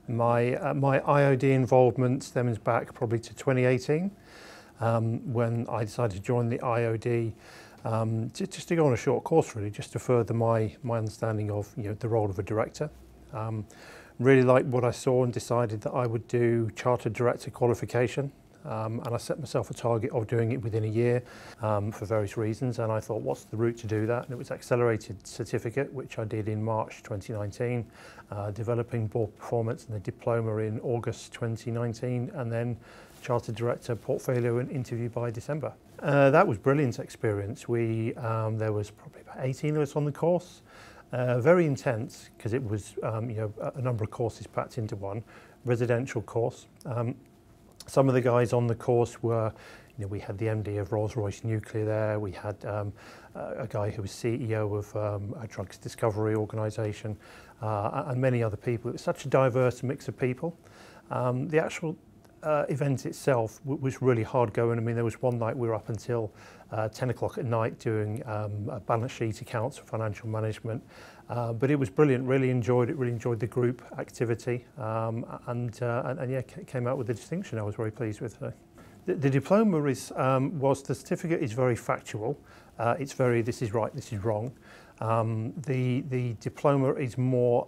My IOD involvement stems back probably to 2018, when I decided to join the IOD, just to go on a short course, really, just to further my understanding of the role of a director. Really liked what I saw and decided that I would do Chartered Director qualification. And I set myself a target of doing it within a year for various reasons, and I thought, what's the route to do that? And it was accelerated certificate, which I did in March 2019, developing board performance, and the diploma in August 2019, and then Chartered Director portfolio and interview by December. That was brilliant experience. There was probably about 18 of us on the course. Very intense, because it was a number of courses packed into one residential course. Some of the guys on the course were, we had the MD of Rolls-Royce Nuclear there, we had a guy who was CEO of a drugs discovery organisation, and many other people. It was such a diverse mix of people. The actual event itself was really hard going. I mean, there was one night we were up until 10 o'clock at night doing balance sheet accounts for financial management. But it was brilliant, really enjoyed it, really enjoyed the group activity, and yeah, came out with a distinction I was very pleased with. The diploma the certificate is very factual. It's very, this is right, this is wrong. The diploma is more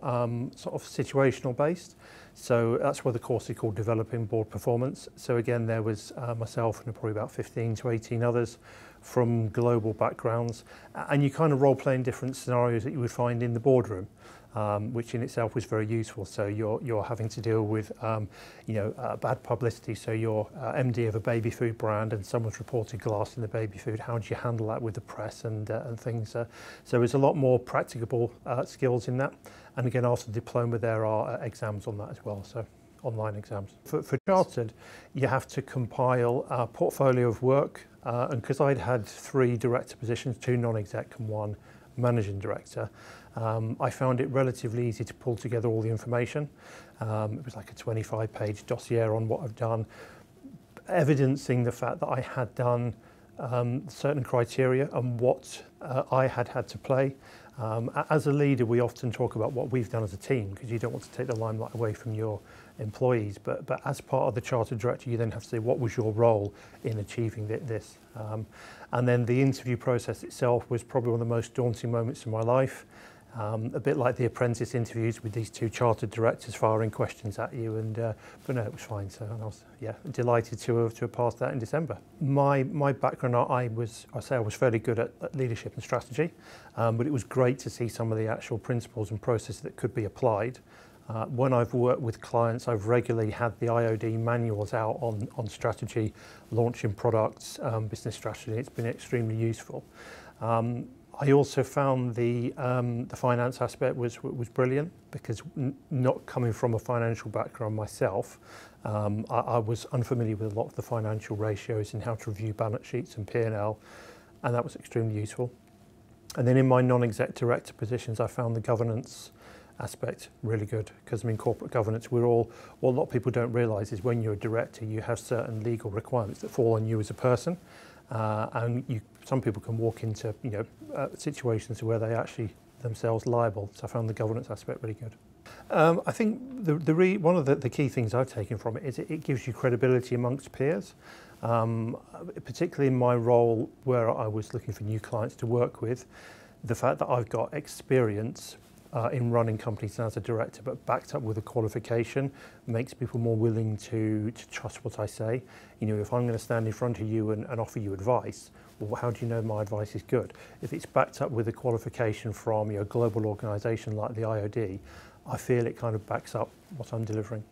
sort of situational based. So that's why the course is called Developing Board Performance. So again, there was myself and probably about 15 to 18 others from global backgrounds, and you kind of role play in different scenarios that you would find in the boardroom, which in itself was very useful. So you're having to deal with bad publicity. So you're MD of a baby food brand and someone's reported glass in the baby food. How do you handle that with the press and things? So there's a lot more practicable skills in that. And again, after the diploma, there are exams on that as well. So online exams. For Chartered, you have to compile a portfolio of work, and because I'd had 3 director positions, 2 non-exec and 1 managing director, I found it relatively easy to pull together all the information. It was like a 25-page dossier on what I've done, evidencing the fact that I had done certain criteria and what I had to play. As a leader, we often talk about what we've done as a team, because you don't want to take the limelight away from your employees. But as part of the Chartered Director, you then have to say, what was your role in achieving this? And then the interview process itself was probably one of the most daunting moments of my life. A bit like the apprentice interviews with these 2 chartered directors firing questions at you, but no, it was fine. So I was delighted to have passed that in December. My background, I was fairly good at leadership and strategy, but it was great to see some of the actual principles and processes that could be applied. When I've worked with clients, I've regularly had the IOD manuals out on strategy, launching products, business strategy. It's been extremely useful. I also found the finance aspect was brilliant, because not coming from a financial background myself, I was unfamiliar with a lot of the financial ratios and how to review balance sheets and P&L, and that was extremely useful. And then in my non-exec director positions, I found the governance aspect really good, because I mean, corporate governance, what a lot of people don't realise is when you're a director, you have certain legal requirements that fall on you as a person. And some people can walk into situations where they actually themselves liable. So I found the governance aspect really good. I think one of the key things I've taken from it is it gives you credibility amongst peers, particularly in my role where I was looking for new clients to work with. The fact that I've got experience in running companies as a director, but backed up with a qualification, makes people more willing to trust what I say. If I'm going to stand in front of you and offer you advice, well, how do you know my advice is good? If it's backed up with a qualification from a global organisation like the IOD, I feel it kind of backs up what I'm delivering.